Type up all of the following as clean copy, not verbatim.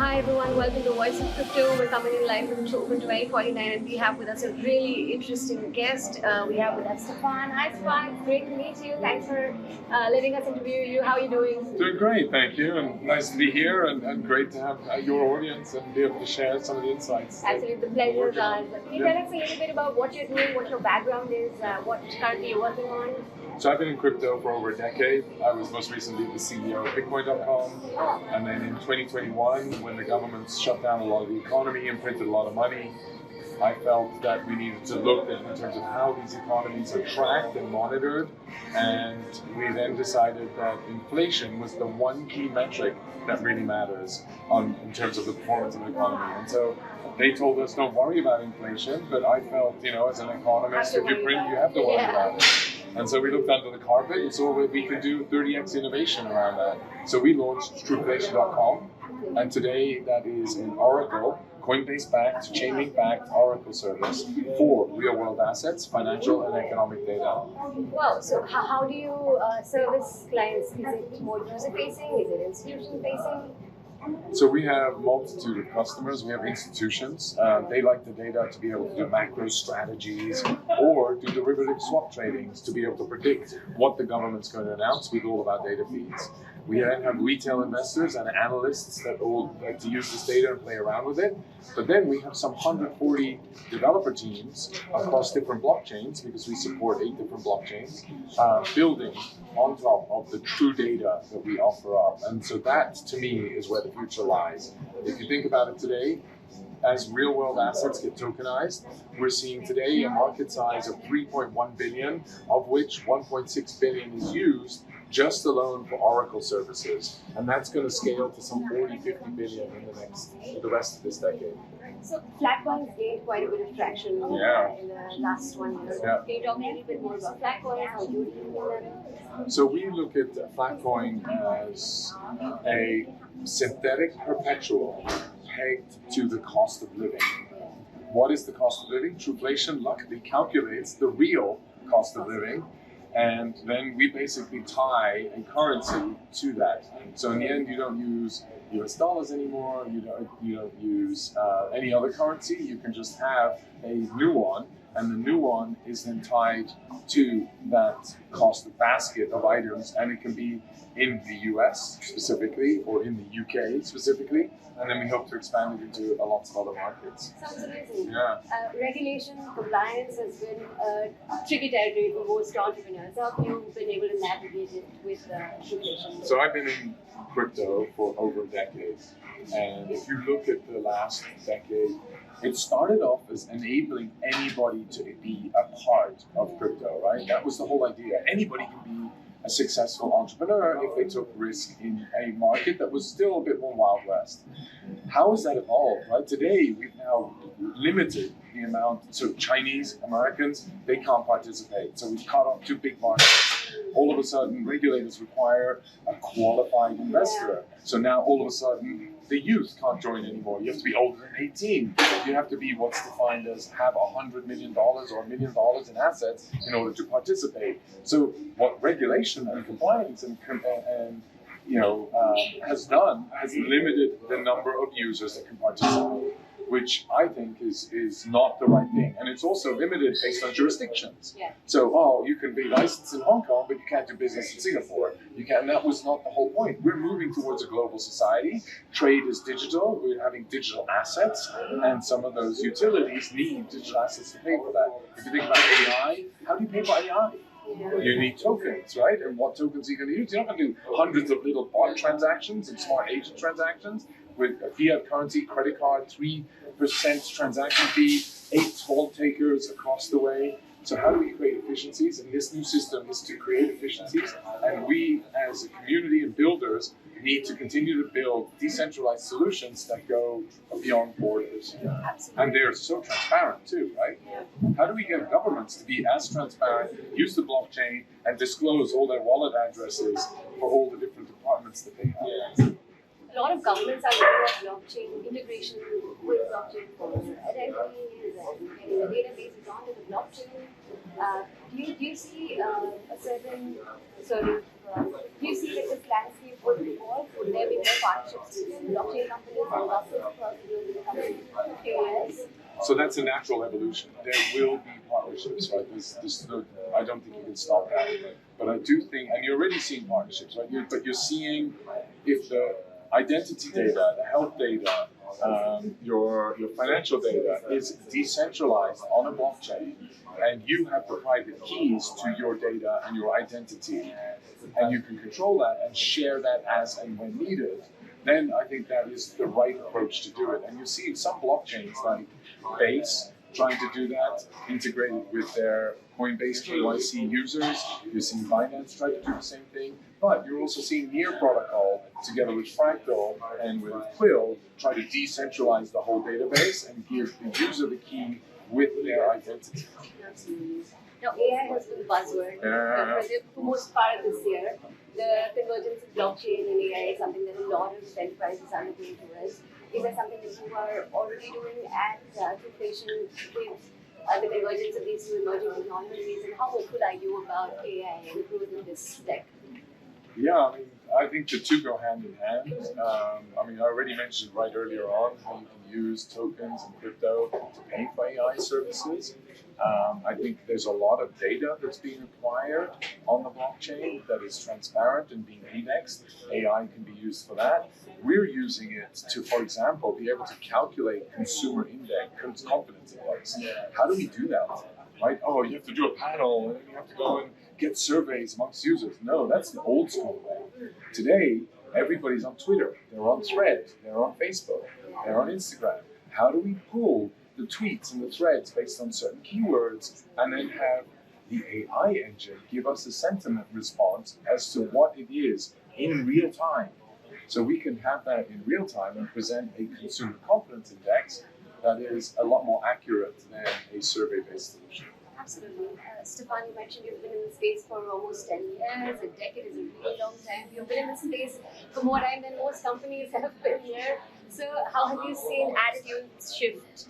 Hi everyone, welcome to Voice of Crypto. We're coming in live from Token2049 and we have with us a really interesting guest. We have with us Stefan. Hi Stefan, it's great to meet you. Thanks for letting us interview you. How are you doing? Doing great, thank you, and nice to be here, and great to have your audience and be able to share some of the insights. Absolutely, the pleasure is ours. Can you tell us a little bit about what you're doing, what your background is, what currently you're working on? So I've been in crypto for over a decade. I was most recently the CEO of Bitcoin.com, and then in 2021, when the government shut down a lot of the economy and printed a lot of money, I felt that we needed to look at in terms of how these economies are tracked and monitored, and we then decided that inflation was the one key metric that really matters in terms of the performance of an economy. And so they told us, don't worry about inflation, but I felt, as an economist, if you print, you have to worry about it. And so we looked under the carpet and saw what we could do 30x innovation around that. So we launched Truflation.com, and today that is an Oracle, Coinbase-backed, Chainlink-backed Oracle service for real-world assets, financial and economic data. Wow, so how do you service clients? Is it more user-facing? Is it institution-facing? So we have a multitude of customers. We have institutions. They like the data to be able to do macro strategies or do derivative swap tradings to be able to predict what the government's going to announce with all of our data feeds. We then have retail investors and analysts that all like to use this data and play around with it. But then we have some 140 developer teams across different blockchains, because we support 8 different blockchains, building on top of the true data that we offer up. And so that, to me, is where the future lies. If you think about it today, as real-world assets get tokenized, we're seeing today a market size of 3.1 billion, of which 1.6 billion is used just alone for Oracle services. And that's going to scale to some 40-50 billion in the rest of this decade. So Flatcoins gained quite a bit of traction in the last 1 year. Yeah. Can you talk a little bit more about Flatcoins, how you're using them? So we look at Flatcoin as a synthetic perpetual pegged to the cost of living. What is the cost of living? Truflation luckily calculates the real cost of living, and then we basically tie a currency to that. So in the end, you don't use US dollars anymore, you don't use any other currency, you can just have a new one, and the new one is then tied to that cost basket of items, and it can be in the US specifically or in the UK specifically, and then we hope to expand it into lots of other markets. Sounds amazing. Yeah. Regulation, compliance has been a tricky territory for most entrepreneurs. How have you been able to navigate it with regulation? So I've been in crypto for over a decade, and if you look at the last decade, it started off as enabling anybody to be a part of crypto, right? That was the whole idea. Anybody can be a successful entrepreneur if they took risk in a market that was still a bit more Wild West. How has that evolved, right? Today, we've now limited the amount, so Chinese, Americans, they can't participate. So we've cut off 2 big markets. All of a sudden, regulators require a qualified investor. So now all of a sudden, the youth can't join anymore. You have to be older than 18. You have to be what's defined as have $100 million or $1 million in assets in order to participate. So what regulation and compliance has done has limited the number of users that can participate, which I think is not the right thing. And it's also limited based on jurisdictions. Yeah. So, you can be licensed in Hong Kong, but you can't do business in Singapore. You can, and that was not the whole point. We're moving towards a global society. Trade is digital. We're having digital assets, and some of those utilities need digital assets to pay for that. If you think about AI, how do you pay for AI? You need tokens, right? And what tokens are you going to use? You're not going to do hundreds of little bot transactions and smart agent transactions with a fiat currency, credit card, 3% transaction fee, 8 toll takers across the way. So how do we create efficiencies? And this new system is to create efficiencies. And we, as a community and builders, need to continue to build decentralized solutions that go beyond borders. And they're so transparent too, right? How do we get governments to be as transparent, use the blockchain, and disclose all their wallet addresses for all the different departments that they have? A lot of governments are looking at blockchain integration with blockchain for identities and getting the databases onto the blockchain. Do you see a certain sort of do you see that this landscape would evolve? Would there be more partnerships with blockchain companies and buses across the globe in the coming few years? So that's a natural evolution. There will be partnerships, right? I don't think you can stop that. But I do think, and you're already seeing partnerships, right? But you're seeing if the identity data, the health data, your financial data is decentralized on a blockchain, and you have the private keys to your data and your identity, and you can control that and share that as and when needed, then I think that is the right approach to do it. And you see some blockchains like Base trying to do that, integrated with their Coinbase KYC users. You're seeing Binance try to do the same thing. But you're also seeing Near Protocol, together with Fractal and with Quill, try to decentralize the whole database and give the user the key with their identity. Absolutely. Now, AI has been the buzzword for most part of this year. The convergence of blockchain and AI is something that a lot of enterprises are looking towards. Is that something that you are already doing at Truflation with the convergence of these two emerging technologies? And how hopeful are you about AI and growth in this tech? Yeah, I think the two go hand in hand. I already mentioned right earlier on how you can use tokens and crypto to pay for AI services. I think there's a lot of data that's being acquired on the blockchain that is transparent and being indexed. AI can be used for that. We're using it to, for example, be able to calculate consumer index, confidence index. How do we do that? Right? Oh, you have to do a panel, and then you have to go and get surveys amongst users. No, that's the old school way. Today, everybody's on Twitter, they're on Thread, they're on Facebook, they're on Instagram. How do we pull the tweets and the threads based on certain keywords and then have the AI engine give us a sentiment response as to what it is in real time? So we can have that in real time and present a consumer confidence index that is a lot more accurate than a survey-based solution. Absolutely. Stefan, you mentioned you've been in the space for almost 10 years. A decade is a really long time. You've been in the space for more time than most companies have been here. So how have you seen attitudes shift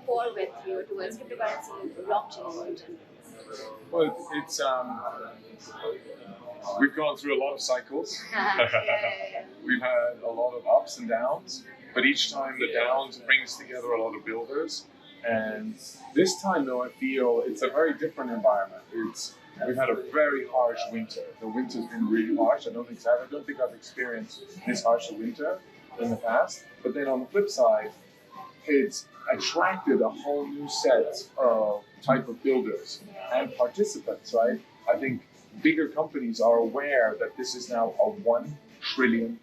for Web3 towards cryptocurrency and blockchain in general? Well, we've gone through a lot of cycles. We've had a lot of ups and downs, but each time the downs brings together a lot of builders. And this time, though, I feel it's a very different environment. We've had a very harsh winter. The winter's been really harsh. I don't think I've experienced this harsh a winter in the past. But then on the flip side, it's attracted a whole new set of type of builders and participants, right? I think bigger companies are aware that this is now a $1 trillion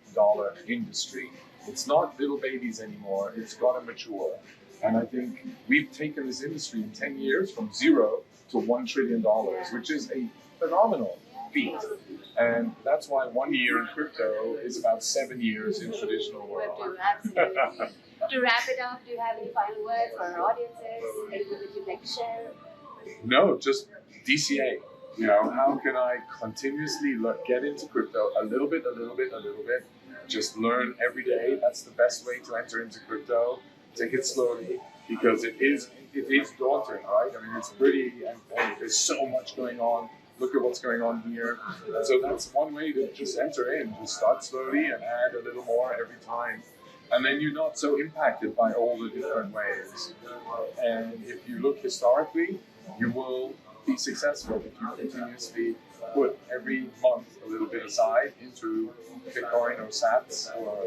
industry. It's not little babies anymore. It's got to mature. And I think we've taken this industry in 10 years from zero to $1 trillion, which is a phenomenal feat. And that's why 1 year in crypto is about 7 years in traditional world. Absolutely. To wrap it up, do you have any final words for our audiences? Anything that you'd like to share? No, just DCA. How can I continuously get into crypto a little bit, just learn every day. That's the best way to enter into crypto. Take it slowly, because it is daunting, right? It's pretty, and there's so much going on. Look at what's going on here. And so that's one way to just enter in. Just start slowly and add a little more every time. And then you're not so impacted by all the different ways. And if you look historically, you will be successful if you continuously put every month a little bit aside into Bitcoin or Sats or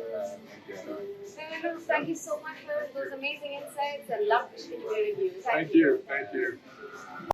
Thank you so much for those amazing insights, and loved interviewing you. Thank you.